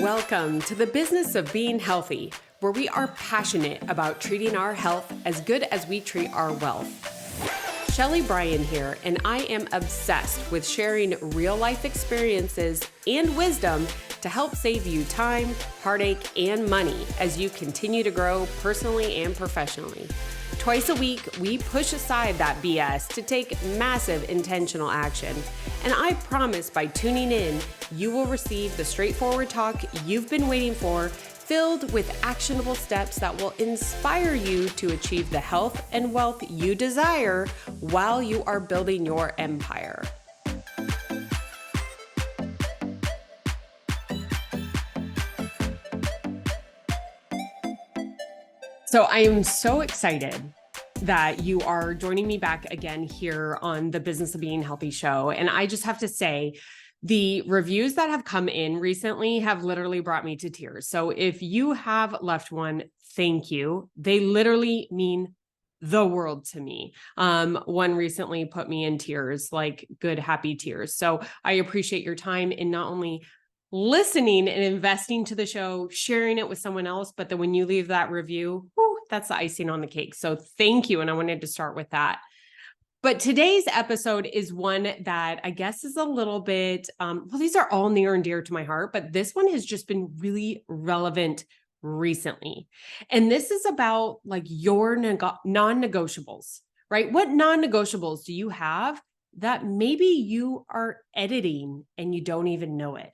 Welcome to the business of being healthy, where we are passionate about treating our health as good as we treat our wealth. Shelly Bryan here, and I am obsessed with sharing real life experiences and wisdom to help save you time, heartache, and money as you continue to grow personally and professionally. Twice a week, we push aside that BS to take massive intentional action. And I promise by tuning in, you will receive the straightforward talk you've been waiting for, filled with actionable steps that will inspire you to achieve the health and wealth you desire while you are building your empire. So I am so excited that you are joining me back again here on the Business of Being Healthy show. And I just have to say, the reviews that have come in recently have literally brought me to tears. So if you have left one, thank you. They literally mean the world to me. One recently put me in tears, like good, happy tears. So I appreciate your time in not only listening and investing to the show, sharing it with someone else, but then when you leave that review, that's the icing on the cake. So thank you. And I wanted to start with that. But today's episode is one that I guess is a little bit, these are all near and dear to my heart, but this one has just been really relevant recently. And this is about like your non-negotiables, right? What non-negotiables do you have that maybe you are editing and you don't even know it?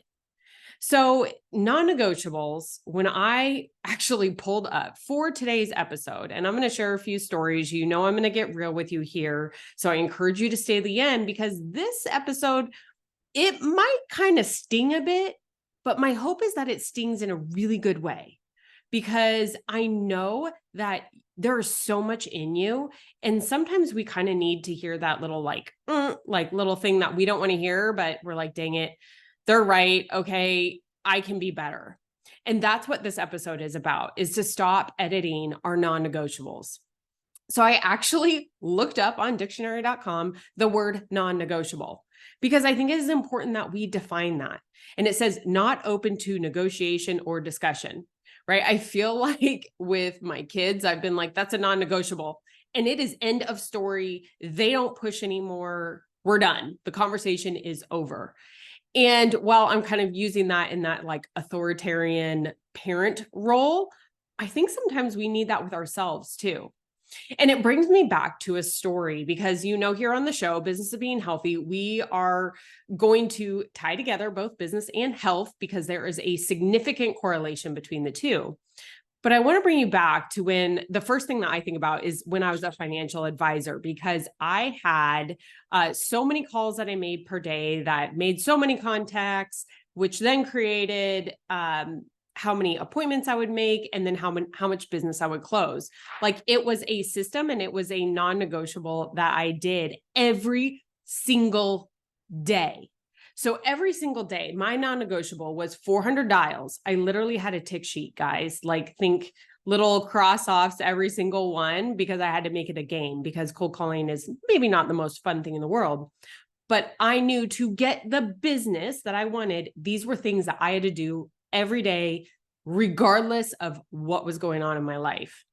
So non-negotiables, when I actually pulled up for today's episode, and I'm going to share a few stories, I'm going to get real with you here. So I encourage you to stay to the end because this episode, it might kind of sting a bit, but my hope is that it stings in a really good way because I know that there is so much in you. And sometimes we kind of need to hear that little like little thing that we don't want to hear, but we're like, dang it. They're right. Okay, I can be better. And that's what this episode is about, is to stop editing our non-negotiables. So I actually looked up on dictionary.com the word non-negotiable because I think it is important that we define that. And it says not open to negotiation or discussion, right? I feel like with my kids, I've been like, that's a non-negotiable. And it is end of story. They don't push anymore. We're done. The conversation is over. And while I'm kind of using that in that like authoritarian parent role, I think sometimes we need that with ourselves too. And it brings me back to a story because, here on the show, Business of Being Healthy, we are going to tie together both business and health because there is a significant correlation between the two. But I want to bring you back to when the first thing that I think about is when I was a financial advisor, because I had so many calls that I made per day that made so many contacts, which then created how many appointments I would make and then how much business I would close. Like it was a system and it was a non-negotiable that I did every single day. So every single day, my non-negotiable was 400 dials. I literally had a tick sheet, guys, like think little cross-offs every single one because I had to make it a game because cold calling is maybe not the most fun thing in the world. But I knew to get the business that I wanted, these were things that I had to do every day, regardless of what was going on in my life.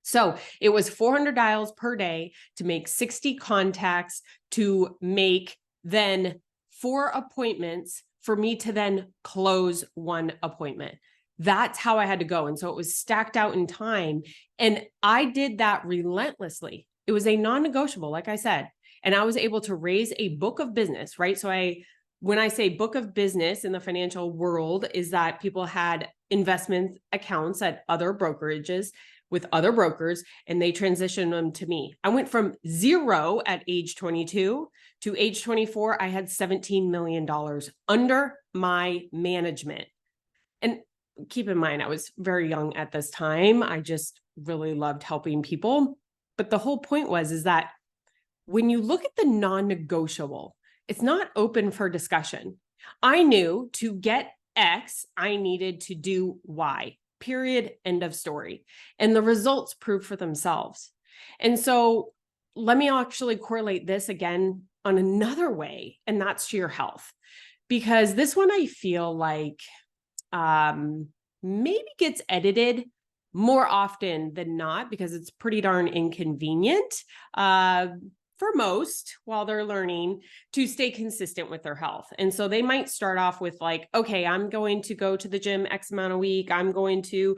So it was 400 dials per day to make 60 contacts to make then 4 appointments for me to then close 1 appointment. That's how I had to go. And so it was stacked out in time. And I did that relentlessly. It was a non-negotiable, like I said, and I was able to raise a book of business, right? So when I say book of business in the financial world is that people had investment accounts at other brokerages with other brokers, and they transitioned them to me. I went from 0 at age 22 to age 24. I had $17 million under my management. And keep in mind, I was very young at this time. I just really loved helping people. But the whole point is that when you look at the non-negotiable, it's not open for discussion. I knew to get X, I needed to do Y. Period. End of story. And the results prove for themselves. And so let me actually correlate this again on another way, and that's to your health. Because this one I feel like maybe gets edited more often than not because it's pretty darn inconvenient for most while they're learning to stay consistent with their health. And so they might start off with like, okay, I'm going to go to the gym X amount a week. I'm going to,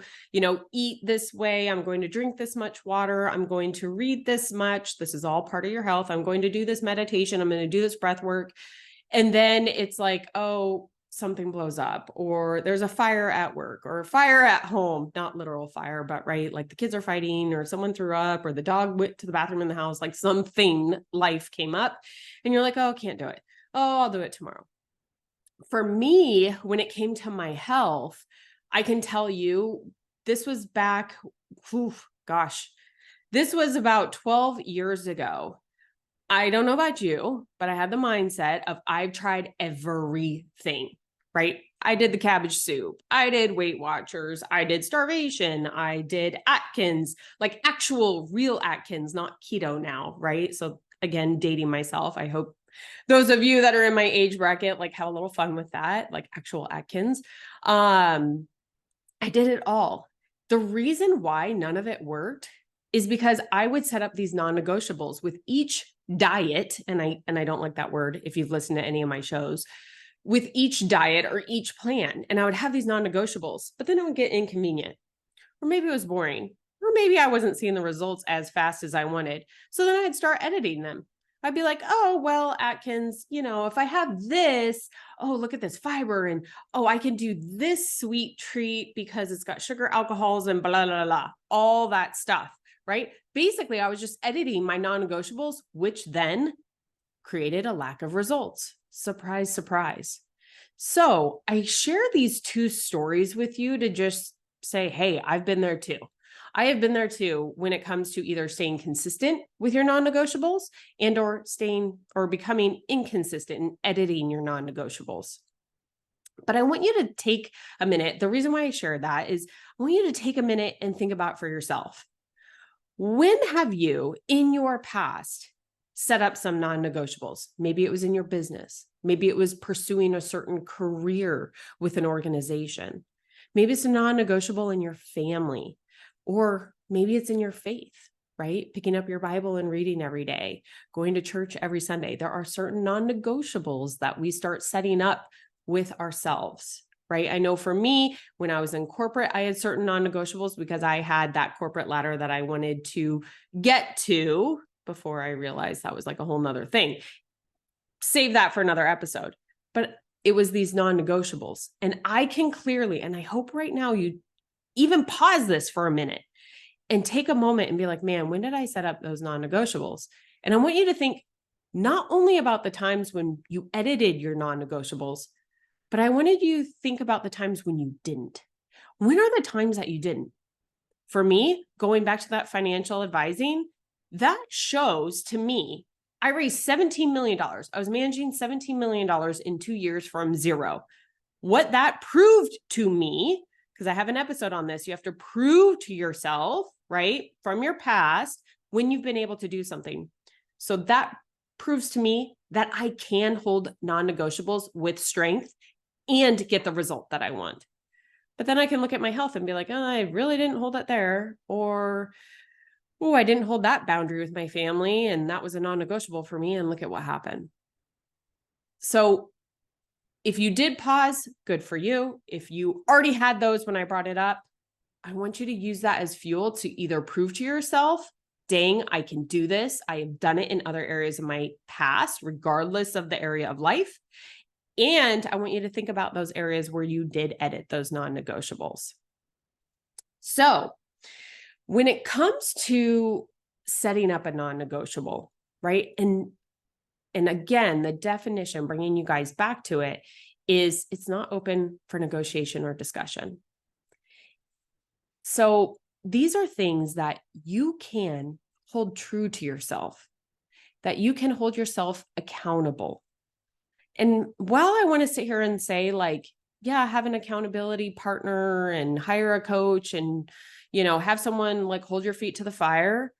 eat this way. I'm going to drink this much water. I'm going to read this much. This is all part of your health. I'm going to do this meditation. I'm going to do this breath work. And then it's like, oh, something blows up, or there's a fire at work or a fire at home, not literal fire, but right, like the kids are fighting or someone threw up or the dog went to the bathroom in the house, like something life came up and you're like, oh, can't do it. Oh, I'll do it tomorrow. For me, when it came to my health, I can tell you this was back, this was about 12 years ago. I don't know about you, but I had the mindset of I've tried everything, right? I did the cabbage soup. I did Weight Watchers. I did starvation. I did Atkins, like actual real Atkins, not keto now, right? So again, dating myself. I hope those of you that are in my age bracket, like have a little fun with that, like actual Atkins. I did it all. The reason why none of it worked is because I would set up these non-negotiables with each diet. And I don't like that word if you've listened to any of my shows, with each diet or each plan. And I would have these non-negotiables, but then it would get inconvenient, or maybe it was boring, or maybe I wasn't seeing the results as fast as I wanted. So then I'd start editing them. I'd be like, oh, well, Atkins, if I have this, oh, look at this fiber. And oh, I can do this sweet treat because it's got sugar alcohols and blah, blah, blah, all that stuff, right? Basically, I was just editing my non-negotiables, which then created a lack of results. Surprise, surprise. So I share these two stories with you to just say, hey, I've been there too. I have been there too when it comes to either staying consistent with your non-negotiables and or staying or becoming inconsistent and editing your non-negotiables. But I want you to take a minute. The reason why I share that is I want you to take a minute and think about for yourself. When have you in your past set up some non-negotiables? Maybe it was in your business. Maybe it was pursuing a certain career with an organization. Maybe it's a non-negotiable in your family, or maybe it's in your faith, right? Picking up your Bible and reading every day, going to church every Sunday. There are certain non-negotiables that we start setting up with ourselves, right? I know for me, when I was in corporate, I had certain non-negotiables because I had that corporate ladder that I wanted to get to before I realized that was like a whole nother thing. Save that for another episode. But it was these non-negotiables. And I can clearly, and I hope right now you even pause this for a minute and take a moment and be like, man, when did I set up those non-negotiables? And I want you to think not only about the times when you edited your non-negotiables, but I wanted you to think about the times when you didn't. When are the times that you didn't? For me, going back to that financial advising, that shows to me, I raised $17 million. I was managing $17 million in 2 years from zero. What that proved to me, because I have an episode on this, you have to prove to yourself, right, from your past when you've been able to do something. So that proves to me that I can hold non-negotiables with strength and get the result that I want. But then I can look at my health and be like, oh, I really didn't hold it there. Or, oh, I didn't hold that boundary with my family, and that was a non-negotiable for me, and look at what happened. So if you did pause, good for you. If you already had those when I brought it up, I want you to use that as fuel to either prove to yourself, dang, I can do this. I have done it in other areas of my past, regardless of the area of life. And I want you to think about those areas where you did edit those non-negotiables. So when it comes to setting up a non-negotiable, right? And again, the definition, bringing you guys back to it, is it's not open for negotiation or discussion. So these are things that you can hold true to yourself, that you can hold yourself accountable. And while I want to sit here and say like, yeah, have an accountability partner and hire a coach and, have someone like hold your feet to the fire,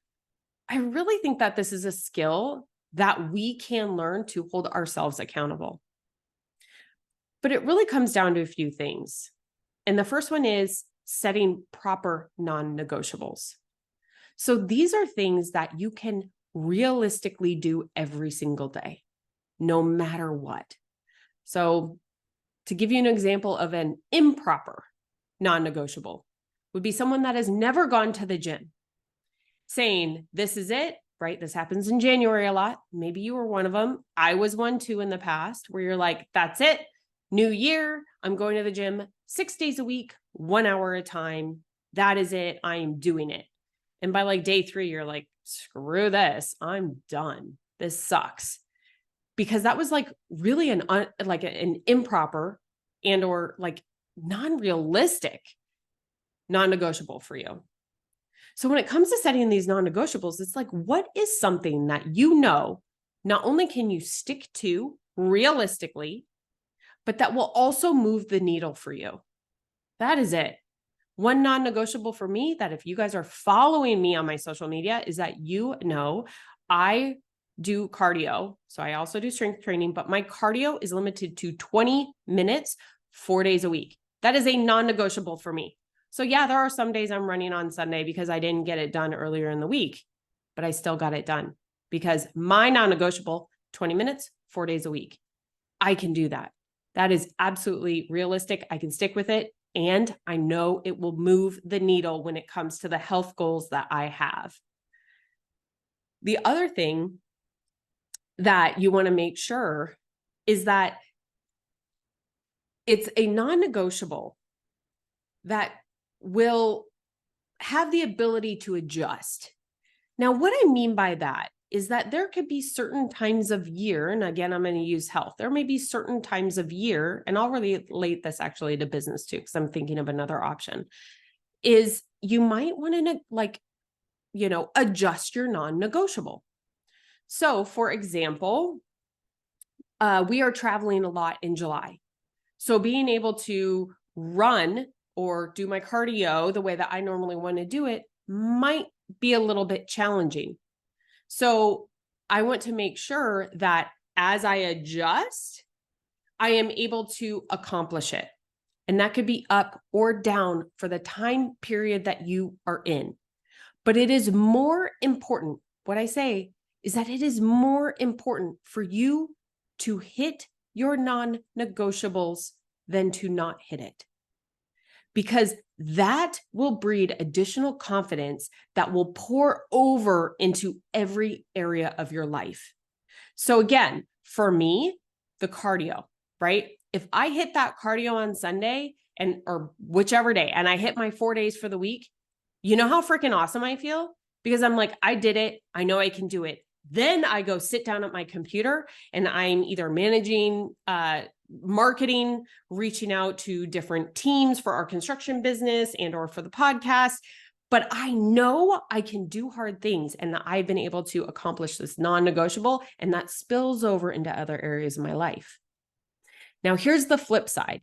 I really think that this is a skill that we can learn to hold ourselves accountable. But it really comes down to a few things. And the first one is setting proper non-negotiables. So these are things that you can realistically do every single day, no matter what. So to give you an example of an improper non-negotiable would be someone that has never gone to the gym saying, this is it, right? This happens in January a lot. Maybe you were one of them. I was one too in the past, where you're like, that's it. New year, I'm going to the gym 6 days a week, 1 hour at a time. That is it. I'm doing it. And by like day 3, you're like, screw this. I'm done. This sucks. Because that was like really an improper and or like non-realistic non-negotiable for you. So when it comes to setting these non-negotiables, it's like, what is something that you know, not only can you stick to realistically, but that will also move the needle for you? That is it. One non-negotiable for me that if you guys are following me on my social media is that you know I do cardio. So I also do strength training, but my cardio is limited to 20 minutes, 4 days a week. That is a non-negotiable for me. So yeah, there are some days I'm running on Sunday because I didn't get it done earlier in the week, but I still got it done because my non-negotiable, 20 minutes, 4 days a week. I can do that. That is absolutely realistic. I can stick with it. And I know it will move the needle when it comes to the health goals that I have. The other thing that you want to make sure is that it's a non-negotiable that will have the ability to adjust. Now, what I mean by that is that there could be certain times of year, and again, I'm going to use health. There may be certain times of year, and I'll relate this actually to business too, because I'm thinking of another option, is you might want to adjust your non-negotiable. So for example, we are traveling a lot in July. So being able to run or do my cardio the way that I normally want to do it might be a little bit challenging. So I want to make sure that as I adjust, I am able to accomplish it. And that could be up or down for the time period that you are in. But it is more important, what I say is that it is more important for you to hit your non-negotiables than to not hit it. Because that will breed additional confidence that will pour over into every area of your life. So again, for me, the cardio, right? If I hit that cardio on Sunday or whichever day, and I hit my 4 days for the week, you know how freaking awesome I feel? Because I'm like, I did it. I know I can do it. Then I go sit down at my computer and I'm either managing marketing, reaching out to different teams for our construction business and or for the podcast. But I know I can do hard things and that I've been able to accomplish this non-negotiable, and that spills over into other areas of my life. Now, here's the flip side.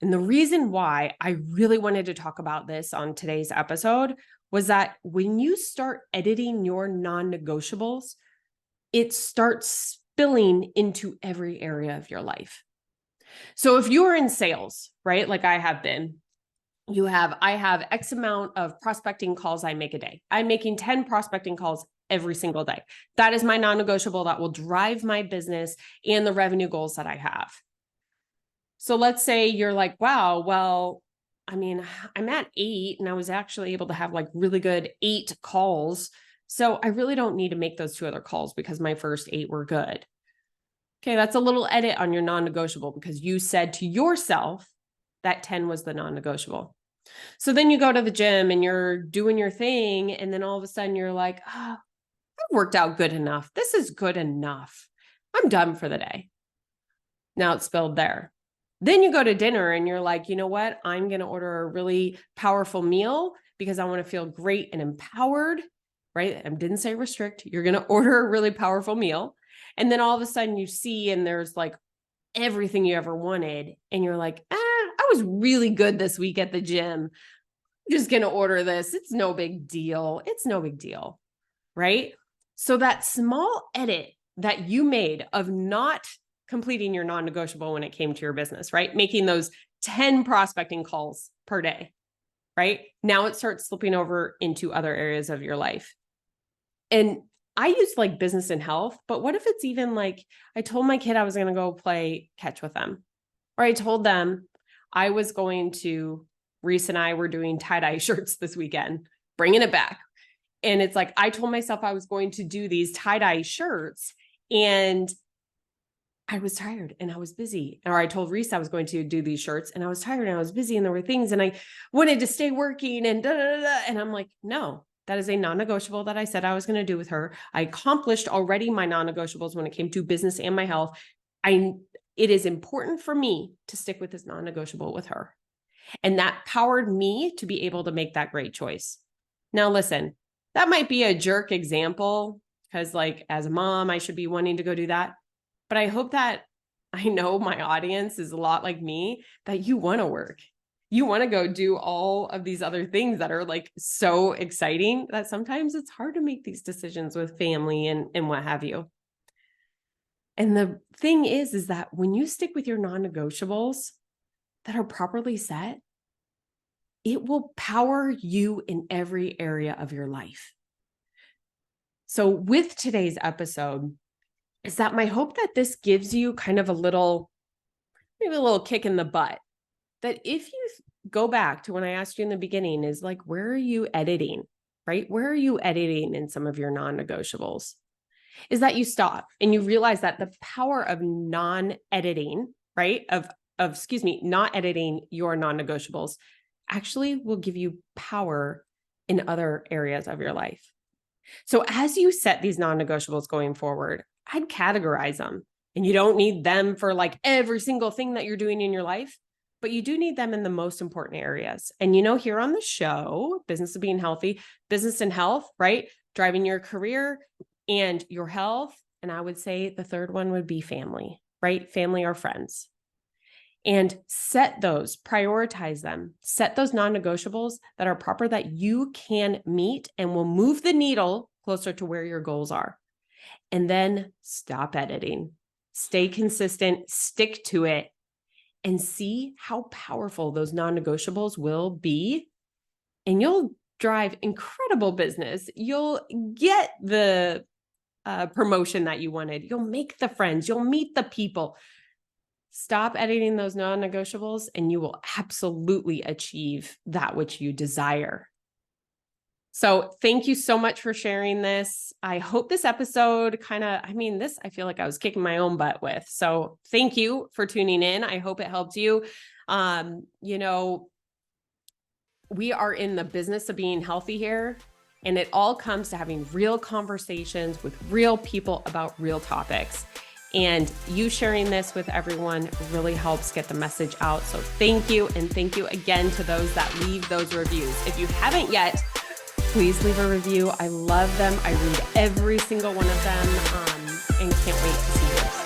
And the reason why I really wanted to talk about this on today's episode was that when you start editing your non-negotiables, it starts spilling into every area of your life. So if you are in sales, right, like I have been, I have X amount of prospecting calls I make a day. I'm making 10 prospecting calls every single day. That is my non-negotiable that will drive my business and the revenue goals that I have. So let's say you're like, wow, well, I mean, I'm at 8 and I was actually able to have like really good 8 calls. So I really don't need to make those 2 other calls because my first 8 were good. Okay, that's a little edit on your non-negotiable because you said to yourself that 10 was the non-negotiable. So then you go to the gym and you're doing your thing. And then all of a sudden you're like, oh, I've worked out good enough. This is good enough. I'm done for the day. Now it's spilled there. Then you go to dinner and you're like, you know what? I'm going to order a really powerful meal because I want to feel great and empowered, right? I didn't say restrict. You're going to order a really powerful meal. And then all of a sudden you see, and there's like everything you ever wanted. And you're like, I was really good this week at the gym. I'm just going to order this. It's no big deal. It's no big deal, right? So that small edit that you made of not completing your non-negotiable when it came to your business, right? Making those 10 prospecting calls per day, right? Now it starts slipping over into other areas of your life. And I use like business and health, but what if it's even like, I told my kid I was going to go play catch with them, or I told them I was going to, Reese and I were doing tie-dye shirts this weekend, bringing it back. And it's like, I told myself I was going to do these tie-dye shirts and I was tired and I was busy. Or I told Reese I was going to do these shirts and I was tired and I was busy and there were things and I wanted to stay working and da, da, da, da. And I'm like, no, that is a non-negotiable that I said I was going to do with her. I accomplished already my non-negotiables when it came to business and my health. It is important for me to stick with this non-negotiable with her. And that powered me to be able to make that great choice. Now, listen, that might be a jerk example because like as a mom, I should be wanting to go do that. But I hope that I know my audience is a lot like me, that you want to work. You want to go do all of these other things that are like so exciting that sometimes it's hard to make these decisions with family and what have you. And the thing is that when you stick with your non-negotiables that are properly set, it will power you in every area of your life. So with today's episode, is that my hope that this gives you kind of maybe a little kick in the butt, that if you go back to when I asked you in the beginning is like, where are you editing, right? Where are you editing in some of your non-negotiables? Is that you stop and you realize that the power of non-editing, right? Not editing your non-negotiables actually will give you power in other areas of your life. So as you set these non-negotiables going forward, I'd categorize them. And you don't need them for like every single thing that you're doing in your life, but you do need them in the most important areas. And here on the show, Business of Being Healthy, business and health, right? Driving your career and your health. And I would say the third one would be family, right? Family or friends. And prioritize them, set those non-negotiables that are proper that you can meet and will move the needle closer to where your goals are. And then stop editing, stay consistent, stick to it, and see how powerful those non-negotiables will be. And you'll drive incredible business. You'll get the promotion that you wanted. You'll make the friends. You'll meet the people. Stop editing those non-negotiables and you will absolutely achieve that which you desire. So thank you so much for sharing this. I hope this episode I feel like I was kicking my own butt with. So thank you for tuning in. I hope it helped you. We are in the business of being healthy here, and it all comes to having real conversations with real people about real topics. And you sharing this with everyone really helps get the message out. So thank you. And thank you again to those that leave those reviews. If you haven't yet, please leave a review. I love them. I read every single one of them and can't wait to see yours.